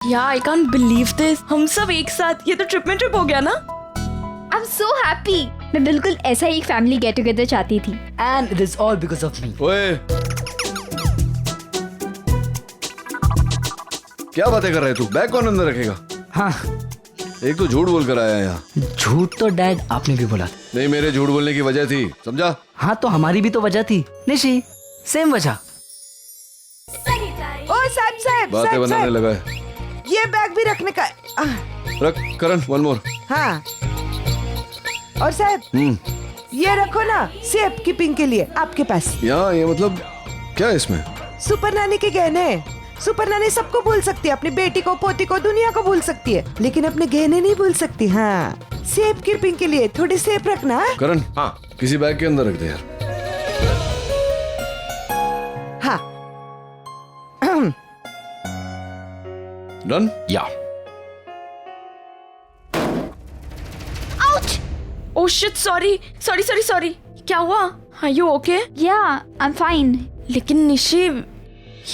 या I can't believe this, हम सब एक साथ, ये तो ट्रिप में ट्रिप हो गया ना। I am so happy. मैं बिल्कुल ऐसा ही एक फैमिली गेट टुगेदर चाहती थी। And it is all because of me. ओए, क्या बातें कर रहे तू? बैग कौन अंदर रखेगा? हाँ, एक तो झूठ बोल कर आया है यहाँ। झूठ तो डैड आपने भी बोला। नहीं, मेरे झूठ बोलने की वजह थी, समझा? हाँ, तो हमारी भी तो वजह थी निशी, सेम वजह। ओ साहब बातें बनाने लगा है। ये बैग भी रखने का रख करण, वन मोर। हाँ। और साहब ये रखो ना सेफ कीपिंग के लिए आपके पास। यहाँ ये मतलब क्या है इसमें? सुपर नानी के गहने। सुपर नानी सबको भूल सकती है, अपनी बेटी को, पोती को, दुनिया को भूल सकती है, लेकिन अपने गहने नहीं भूल सकती। हाँ, सेफ कीपिंग के लिए थोड़ी सेफ रखना। करण, हाँ, किसी बैग के अंदर रख दे यार। हाँ। Done? Yeah oh shit, sorry sorry sorry sorry. क्या हुआ? Are you okay? Yeah I am fine. लेकिन निशी,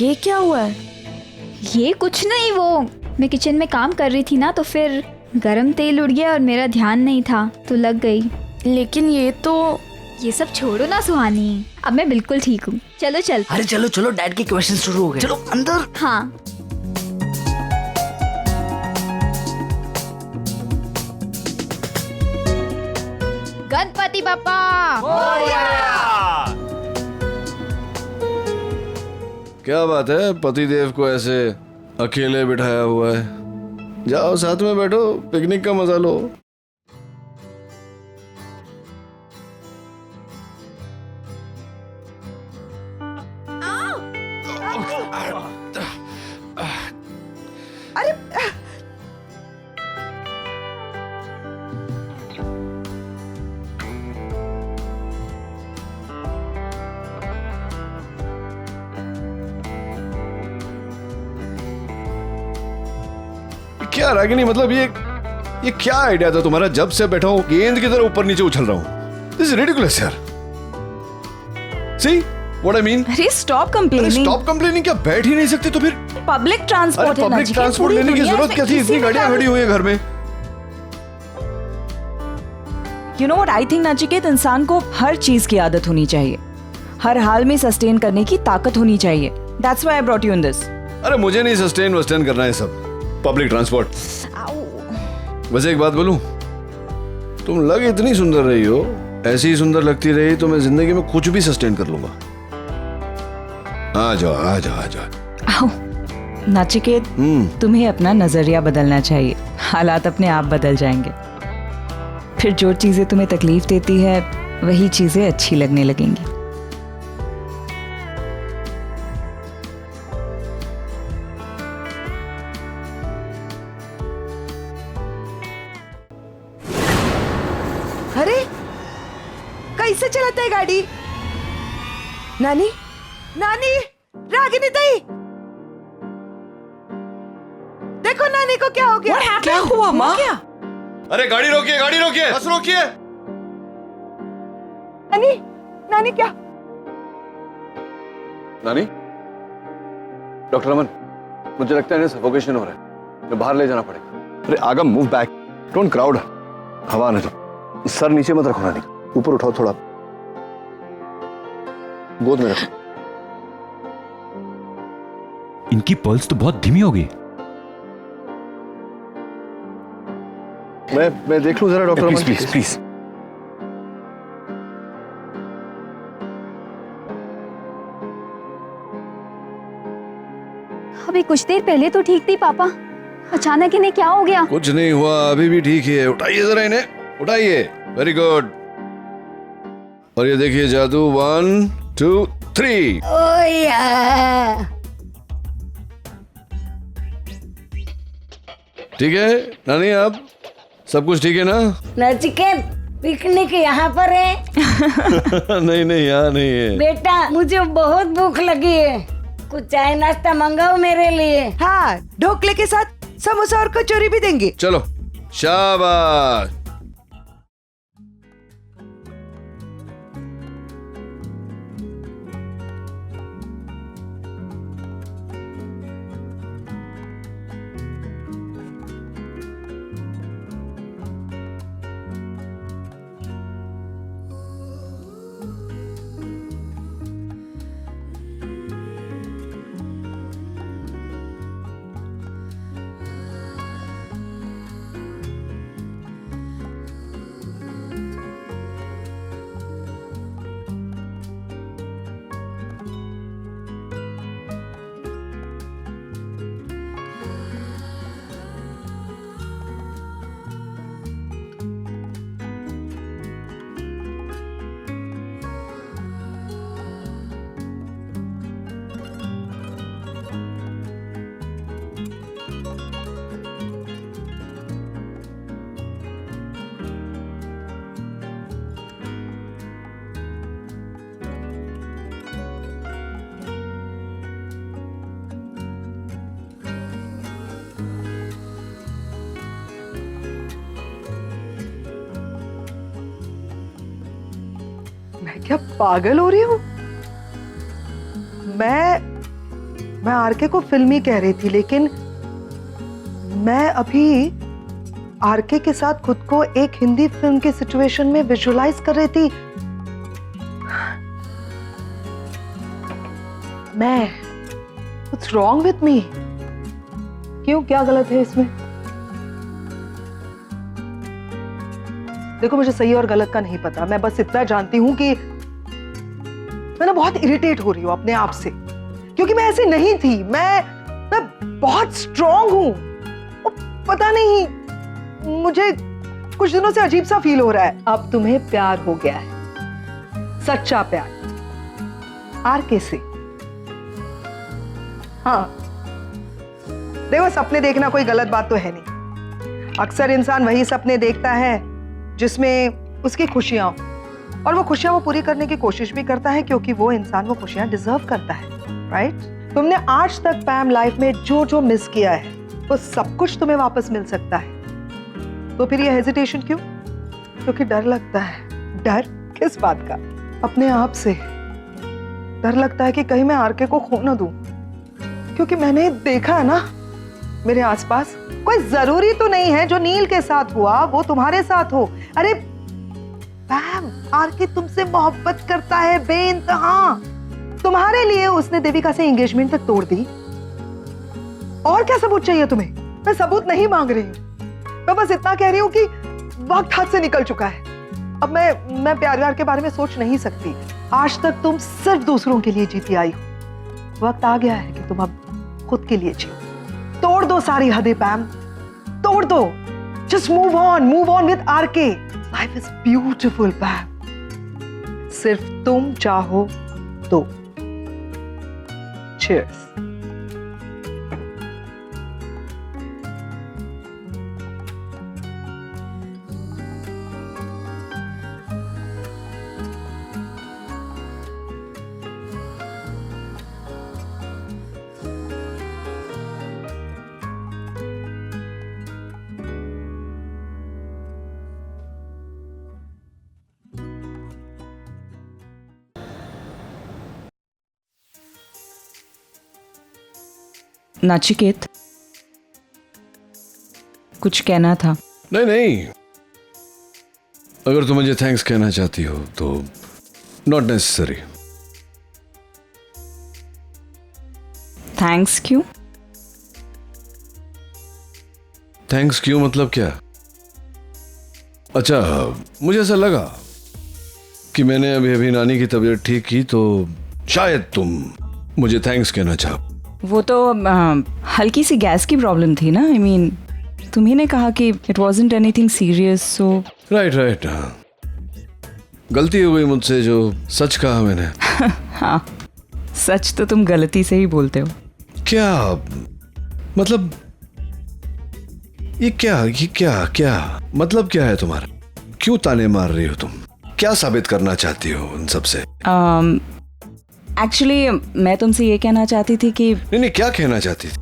ये क्या हुआ है? ये कुछ नहीं, वो मैं किचन में काम कर रही थी ना, तो फिर गरम तेल उड़ गया और मेरा ध्यान नहीं था तो लग गई। लेकिन ये तो ये सब छोड़ो ना सुहानी, अब मैं बिल्कुल ठीक हूँ। चलो चल। अरे चलो चलो, डैड के क्वेश्चन शुरू हो गए, चलो अंदर। हाँ। गणपति बापा। क्या बात है, पति देव को ऐसे अकेले बिठाया हुआ है? जाओ साथ में बैठो, पिकनिक का मजा लो। अरे क्या रागिनी, मतलब ये क्या आइडिया था तुम्हारा? जब से बैठा हूँ गेंद की तरह ऊपर नीचे उछल रहा हूँ। दिस इज रिडिकुलस यार। See what I mean? अरे स्टॉप अरे कंप्लेनिंग। स्टॉप कंप्लेनिंग, क्या बैठ ही नहीं सकती तो फिर? पब्लिक अरे ट्रांसपोर्ट है ना पब्लिक जी, ट्रांसपोर्ट पूरी लेने की दुनिया जरूरत में क्या थी? किसी इतनी भी गाड़ियां ट्रैवल- खड़ी हुई है घर में। You know what I think Nachiket, इंसान को हर चीज की आदत होनी चाहिए, हर हाल में सस्टेन करने की ताकत होनी चाहिए। That's why I brought you in this. अरे मुझे नहीं सस्टेन वस्टेन करना है सब पब्लिक ट्रांसपोर्ट। वैसे एक बात बोलूं, तुम लग इतनी सुंदर रही हो, ऐसी ही सुंदर लगती रही तो मैं जिंदगी में कुछ भी सस्टेन कर लूंगा। आ जाओ आ जाओ आ जाओ। नचिकेत, तुम्हें अपना नजरिया बदलना चाहिए, हालात अपने आप बदल जाएंगे। फिर जो चीजें तुम्हें तकलीफ देती है वही चीजें अच्छी लगने लगेंगी। अरे कैसे चलाता है गाड़ी? नानी, नानी, रागिनी ताई, देखो नानी को क्या हो गया? क्या हुआ माँ? अरे गाड़ी रोकिए, बस रोकिए। नानी, नानी क्या? नानी, डॉक्टर अमन, मुझे लगता है इन्हें सफोकेशन हो रहा है, मैं बाहर ले जाना पड़ेगा। अरे आगम, मूव बैक, डोंट क्राउड, हवा आने दो। सर नीचे मत रखो नानी, ऊपर उठाओ थोड़ा, गोद में रखो। इनकी पल्स तो बहुत धीमी हो गई। मैं देख लूं जरा डॉक्टर अमन। Please please. अभी कुछ देर पहले तो ठीक थी पापा, अचानक इन्हें क्या हो गया? कुछ नहीं हुआ, अभी भी ठीक है। उठाइए जरा इन्हें, उठाइए। Very good. और ये देखिए जादू, 1 2 3। ठीक है नानी, अब सब कुछ ठीक है ना? नचिकेत, पिकनिक यहाँ पर है? नहीं नहीं, यहाँ नहीं है बेटा, मुझे बहुत भूख लगी है, कुछ चाय नाश्ता मंगाओ मेरे लिए। हाँ, ढोकले के साथ समोसा और कचौरी भी देंगे। चलो, शाबाश। मैं क्या पागल हो रही हूँ? मैं आरके को फिल्मी कह रही थी, लेकिन मैं अभी आरके के साथ खुद को एक हिंदी फिल्म के सिचुएशन में विजुअलाइज कर रही थी। मैं What's wrong with me? क्यों, क्या गलत है इसमें? देखो, मुझे सही और गलत का नहीं पता, मैं बस इतना जानती हूं कि मैं ना बहुत इरिटेट हो रही हूं अपने आप से, क्योंकि मैं ऐसी नहीं थी। मैं बहुत स्ट्रांग हूं। पता नहीं, मुझे कुछ दिनों से अजीब सा फील हो रहा है। अब तुम्हें प्यार हो गया है, सच्चा प्यार, आरके से। हाँ, देखो, सपने देखना कोई गलत बात तो है नहीं। अक्सर इंसान वही सपने देखता है जिसमें उसकी खुशियां हो, और वो खुशियां वो पूरी करने की कोशिश भी करता है, क्योंकि वो इंसान वो खुशियां डिजर्व करता है, राइट? तुमने आज तक पैम लाइफ में जो जो मिस किया है वो सब कुछ तुम्हें वापस मिल सकता है, तो फिर ये हेजिटेशन क्यों? क्योंकि डर लगता है। डर किस बात का? अपने आप से डर लगता है कि कहीं मैं आरके को खो न दूं, क्योंकि मैंने देखा है ना मेरे आसपास, कोई जरूरी तो नहीं है जो नील के साथ हुआ वो तुम्हारे साथ हो। अरे पैम, आरके तुमसे मोहब्बत करता है बेइंतहा। तुम्हारे लिए उसने देविका से एंगेजमेंट तक तोड़ दी। और क्या सबूत चाहिए तुम्हें? मैं सबूत नहीं मांग रही हूँ, मैं बस इतना कह रही हूँ कि वक्त हाथ से निकल चुका है। अब मैं प्यार व्यार के बारे में सोच नहीं सकती। आज तक तुम सिर्फ दूसरों के लिए जीती आई हो। वक्त आ गया है कि तुम अब खुद के लिए जियो। तोड़ दो सारी हदें पैम, तोड़ दो। Just move on with RK. Life is beautiful Pam, सिर्फ तुम चाहो तो। चीयर्स। नाचिकेत, कुछ कहना था? नहीं, अगर तुम मुझे थैंक्स कहना चाहती हो तो नॉट नेसेसरी। थैंक्स क्यों? थैंक्स क्यों मतलब क्या? अच्छा, मुझे ऐसा लगा कि मैंने अभी नानी की तबीयत ठीक की, तो शायद तुम मुझे थैंक्स कहना चाहो। वो तो हल्की सी गैस की प्रॉब्लम थी ना। आई मीन, तुम्ही ने कहा कि it wasn't anything serious, so right. हाँ, गलती हो गई मुझसे जो सच कहा मैंने। हाँ, सच तो तुम गलती से ही बोलते हो। क्या मतलब? ये क्या मतलब क्या है तुम्हारा? क्यों ताने मार रही हो तुम? क्या साबित करना चाहती हो उन सब से? एक्चुअली मैं तुमसे ये कहना चाहती थी कि नहीं, क्या कहना चाहती थी?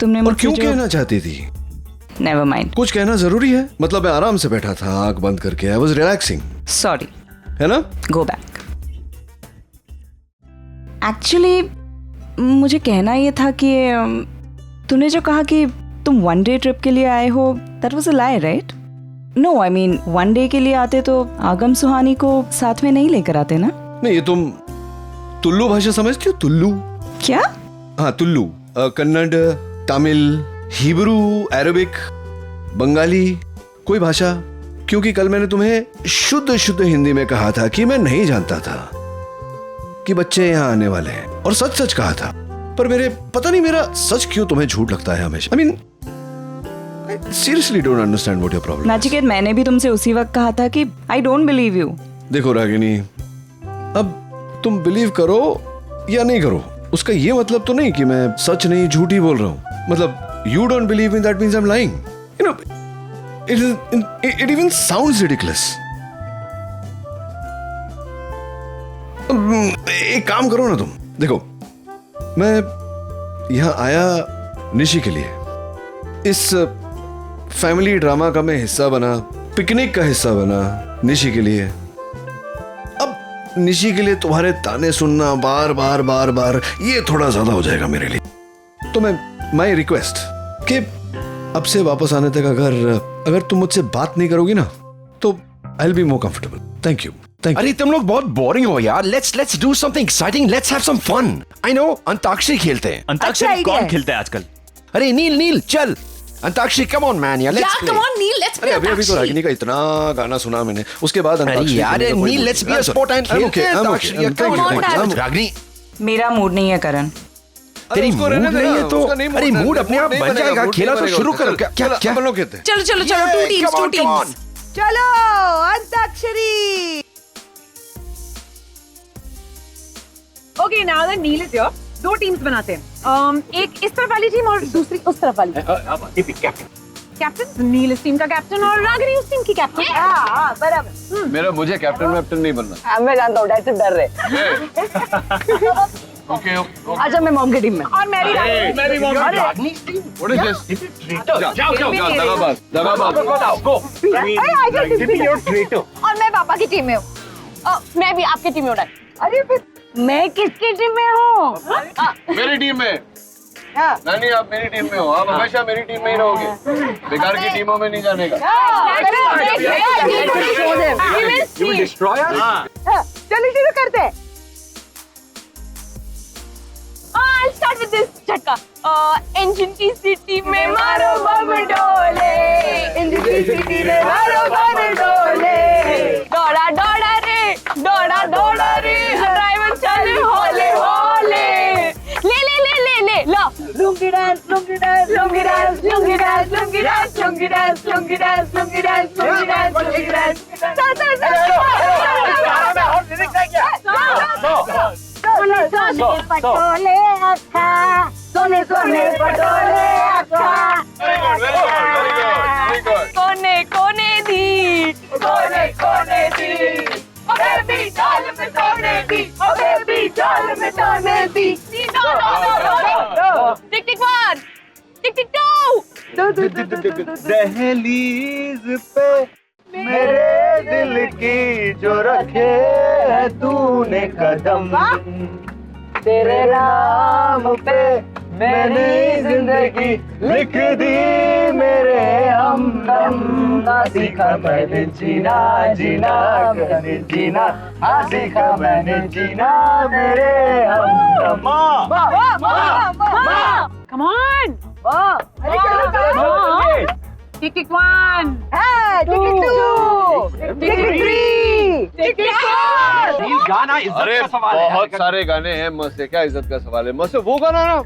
तुमने और मुझसे क्यों जो... कहना चाहती थी? Never mind. कुछ कहना जरूरी है? मतलब मैं आराम से बैठा था, आंख बंद करके, आई वाज रिलैक्सिंग। सॉरी, है ना? Go back. एक्चुअली मुझे कहना ये था कि तूने जो कहा कि तुम वन डे ट्रिप के लिए आए हो, that was a lie, right? No, I mean one day के लिए आते तो आगम सुहानी को साथ में नहीं लेकर आते ना? नहीं, ये तुम तुल्लू भाषा समझती हो? तुल्लू? क्या? हाँ, तुल्लू। कन्नड़, तमिल, हिब्रू, अरबिक, बंगाली, कोई भाषा। क्योंकि कल मैंने तुम्हें शुद्ध हिंदी में कहा था कि मैं नहीं जानता था कि बच्चे यहाँ आने वाले हैं, और सच कहा था। पर पता नहीं मेरा सच क्यों तुम्हें झूठ लगता है हमेशा। I mean, seriously don't understand what your problem. Nachiket, मैंने भी तुमसे उसी वक्त कहा था कि आई डोंट बिलीव यू। देखो रागिनी, अब तुम बिलीव करो या नहीं करो, उसका ये मतलब तो नहीं कि मैं सच नहीं झूठ ही बोल रहा हूं। मतलब you don't believe in that means I am lying, you know. It even sounds ridiculous. एक काम करो ना तुम, देखो मैं यहां आया निशी के लिए, इस फैमिली ड्रामा का मैं हिस्सा बना, पिकनिक का हिस्सा बना निशी के लिए। अब निशी के लिए तुम्हारे ताने सुनना बार बार बार बार ये थोड़ा ज्यादा हो जाएगा मेरे लिए। तो माय रिक्वेस्ट कि अब से वापस आने तक अगर तुम मुझसे बात नहीं करोगी ना तो I will be more comfortable. Thank you. अरे तुम लोग बहुत बोरिंग हो यार। Let's do something exciting. Let's have some fun. I know antakshari खेलते हैं। अंताक्षरी कौन खेलता है आजकल? अरे नील चल अंताक्षरी। कम ऑन मैन यार, let's play. Come on Neel, let's अरे अभी तो रागिनी का इतना गाना सुना मैंने, उसके बाद अरे यार Neel let's be a sport and खेलते हैं अंताक्षरी। रागिनी मेरा मूड नहीं है करण। तेरी मूड नहीं है तो अरे मूड अपने आप बन जाएगा। खेला तो शुरू करो। क्या कहते हैं? चलो चलो चलो, टू टीम्स। चलो antakshari. Okay now the Neel is your. 2 teams बनाते हैं, एक इस तरफ वाली टीम और दूसरी उस तरफ वाली। कैप्टन नील इस टीम का कैप्टन और रागिनी उस टीम की कैप्टन। हाँ बराबर। मेरा मुझे कैप्टन नहीं बनना। मैं जानता हूँ डैड से डर रहे। ओके अच्छा मैं मॉम की टीम में। और मैं भी रागिनी। और मैं पापा की टीम में हूँ। मैं भी आपकी टीम में हूँ। अरे फिर मैं किसकी टीम में हूँ? मेरी टीम में। नानी आप मेरी टीम में हो, आप हमेशा मेरी टीम में ही रहोगे, बेकार की टीमों में नहीं जाने का। चलिए शुरू करते हैं। I'll start with this झटका। इंजन की सिटी में मारो बम डोले, इंजन की सिटी में मारो बम डोले, दौड़ा दौड़ा रे, दौड़ा दौड़ा रे, ड्राइवर चले होले होले, ले ले ले ले ले लो। Lungi dance lungi dance lungi dance lungi dance lungi dance lungi dance lungi dance lungi dance lungi dance lungi dance. सोने सोने पटोले अक्का, सोने सोने पटोले अक्का। कोने कोने दी, कोने कोने दी, ओ बेबी जाल में तोड़ने दी, ओ बेबी जाल में तोड़ने दी। No. टिक टिक 1, टिक टिक 2। दहलीज पे मेरे दिल की जो रखे है तूने कदम, तेरे नाम पे मैंने जिंदगी लिख दी मेरे हमदम। ना सीखा मैंने जीना जीना मैंने जीना, हाँ सीखा मैंने जीना मेरे हमदम। Come on. अरे चलो Tick tick 1, टिकट 2, टिकट 3, टिक 4। गाना इज्जत अरे का सवाल है। बहुत सारे गाने हैं, मस्त है। क्या इज्जत का सवाल है? मस्त है वो गाना ना।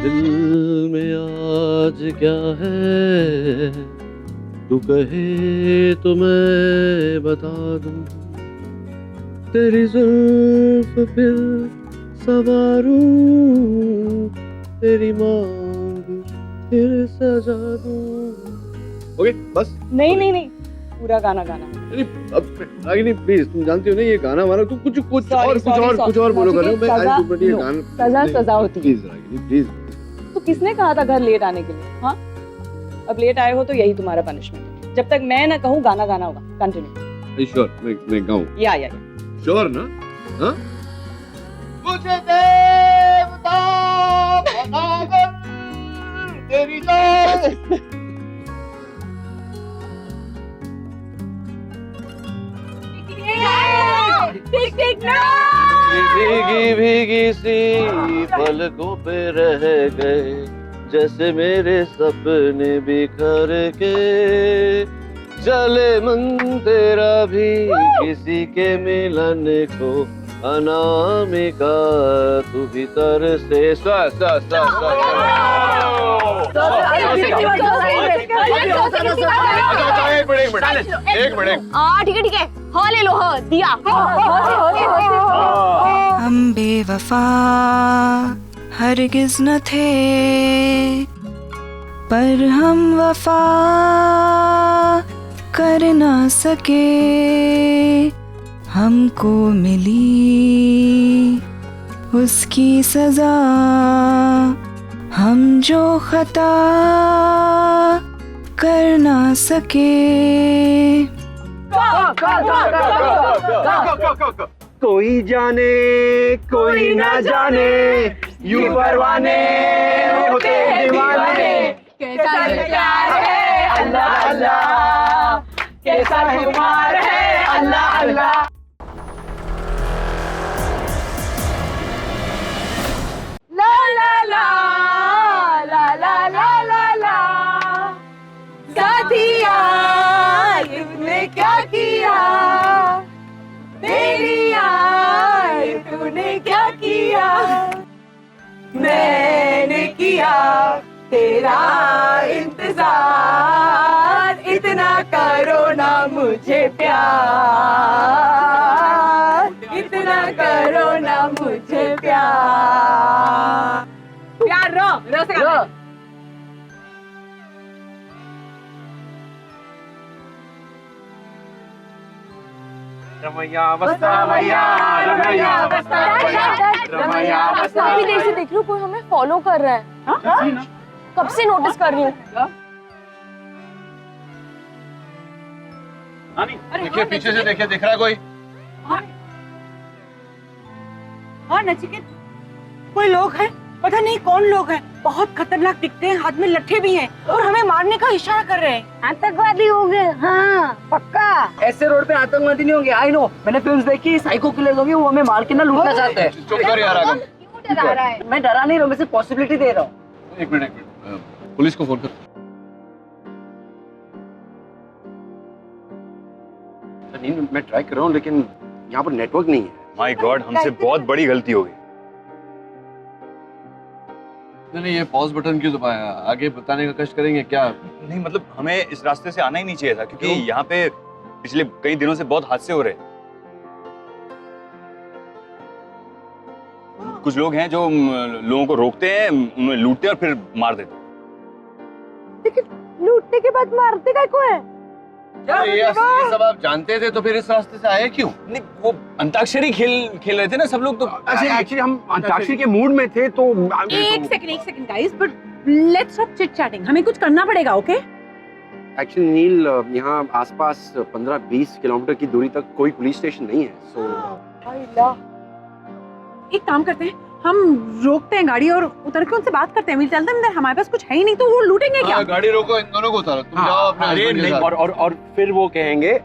दिल में आज क्या है, तू कहे तो मैं बता दूं, तेरी जुल्फ फिर सवारूं, तेरी मांग फिर सजा दूं। ओके बस। नहीं नहीं नहीं, पूरा गाना गाना। रागिनी प्लीज, तुम जानती हो ना ये गाना वाला, तुम कुछ और बोलो कर रहे हो। मैं ये गाना सजा होती है। Please Ragini please. तो किसने कहा था घर लेट आने के लिए? हाँ अब लेट आए हो तो यही तुम्हारा पनिशमेंट है। जब तक मैं ना कहूँ गाना गाना होगा। कंटिन्यू। श्योर मैं गाऊं? या श्योर ना? हाँ मुझे देवता बनाकर तेरी जान। टिक टिक 9। भीगी भीगी सी पलकों पे रह गए, जैसे मेरे सपने बिखर के, चले मन तेरा भी किसी के मिलन को, अनामिका तू भीतर से एक मिनट। ठीक है हो ले लो, हो दिया। हम बेवफा हरगिज न थे, पर हम वफा कर ना सके, हमको मिली उसकी सजा, हम जो खता कर ना सके। कोई जाने कोई ना जाने, यूं परवाने होते दीवाने। कैसा प्यार है अल्लाह अल्लाह, कैसा खुमार है अल्लाह अल्लाह। ला ला ला ला ला ला ला ला, साथिया तुमने क्या किया, मेरी यार तूने क्या किया, मैंने किया तेरा इंतजार, इतना करो ना मुझे प्यार, इतना करो ना मुझे प्यार। प्यार रो से रो। रमैया बस्ता मैया, रमैया बस्ता मैया, रमैया बस्ता। काफी देर से देख रही हूँ कोई हमें फॉलो कर रहा है। कब से नोटिस कर रही हूँ। देखिए पीछे से देखिए, दिख रहा है कोई? हाँ नचिकेत, कोई लोग हैं, पता नहीं कौन लोग हैं, बहुत खतरनाक दिखते हैं, हाथ में लट्ठे भी हैं और हमें मारने का इशारा कर रहे हैं। आतंकवादी होंगे, हाँ पक्का। ऐसे रोड पे आतंकवादी नहीं होंगे, आई नो, मैंने फिल्म्स देखी, साइको किलर्स होंगे, वो हमें मार के ना लूटना चाहते हैं। चुप कर यार आगम। क्यों डरा रहा है? मैं डरा नहीं रहा हूँ, मैं सिर्फ पॉसिबिलिटी दे रहा हूँ। एक मिनट पुलिस को फोन कर। नहीं मैं ट्राई कर रहा हूँ लेकिन यहाँ पर नेटवर्क नहीं है। माय गॉड, हमसे बहुत बड़ी गलती हो गई। नहीं ये पॉज बटन क्यों दबाया? आगे बताने का कष्ट करेंगे क्या? नहीं मतलब हमें इस रास्ते से आना ही नहीं चाहिए था, क्योंकि यहाँ पे पिछले कई दिनों से बहुत हादसे हो रहे हैं। कुछ लोग हैं जो लोगों को रोकते हैं, उन्हें लूटते हैं और फिर मार देते हैं। लूटने के बाद मारते का को है? ये सब आप जानते थे तो फिर इस रास्ते से आए क्यों? नहीं वो अंताक्षरी खेल रहे थे ना सब लोग, तो एक्चुअली हम अंताक्षरी के मूड में थे तो एक second guys, but let's stop chit chatting, हमें कुछ करना पड़ेगा, ओके? एक्चुअली नील यहाँ आसपास 15-20 किलोमीटर की दूरी तक कोई पुलिस स्टेशन नहीं है, सो एक काम करते हैं, हम रोकते हैं गाड़ी और उतर के उनसे बात करते हैं। We'll tell them that हमारे पास कुछ है ही नहीं, तो वो लूटेंगे क्या? गाड़ी रोको, इन दोनों को उतारो, तुम जाओ अपने हस्बैंड के साथ। और फिर वो कहेंगे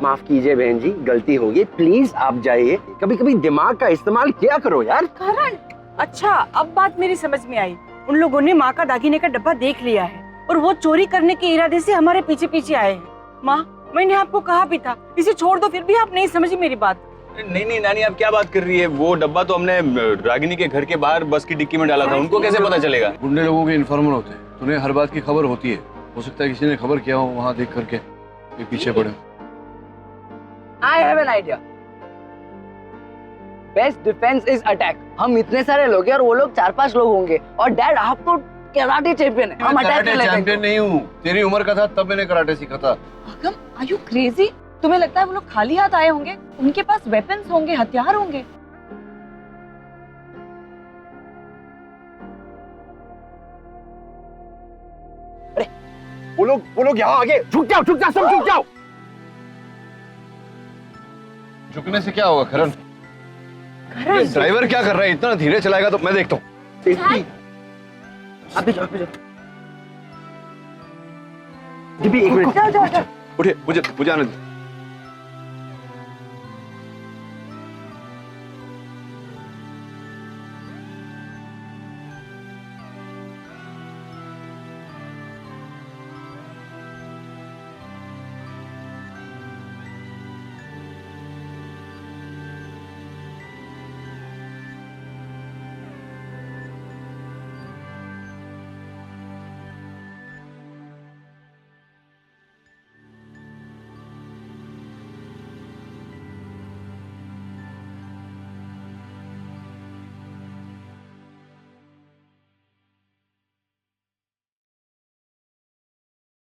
माफ कीजिए बहन जी, गलती हो गई, प्लीज आप जाइए। कभी कभी दिमाग का इस्तेमाल किया करो यार। करण, अच्छा अब बात मेरी समझ में आई। उन लोगों ने माँ का दागिने का डब्बा देख लिया है और वो चोरी करने के इरादे से हमारे पीछे पीछे आए हैं। माँ, मैंने आपको कहा भी था इसे छोड़ दो, फिर भी आप नहीं समझी मेरी बात। नहीं नानी, आप क्या बात कर रही है? वो डब्बा तो हमने रागिनी के घर के बाहर बस की डिक्की में डाला था, उनको कैसे पता चलेगा? गुंडे लोगों के इन्फॉर्मर होते हैं, उन्हें हर बात की खबर होती है। हो सकता है किसी ने खबर किया हो वहाँ देख करके ये पीछे पड़े। I have an idea. Best defense is attack. हम इतने सारे लोग हैं और वो लोग 4-5 लोग होंगे, और डैड आप तो कराटे चैंपियन है, हम अटैक कर लेते हैं। चैंपियन नहीं हूँ, तेरी उम्र का था तब मैंने कराटे सीखा था। आगम, are you crazy? तुम्हें लगता है वो लोग खाली हाथ आए होंगे? उनके पास वेपन्स होंगे, हथियार होंगे। अरे वो लोग यहाँ आगे, झुक जाओ सब झुक जाओ। झुकने से क्या होगा करण? ये ड्राइवर क्या कर रहा है? इतना धीरे चलाएगा तो मैं देखता हूँ। अभी जाओ जी भी एक मिनट, उठिए, मुझे आने दो।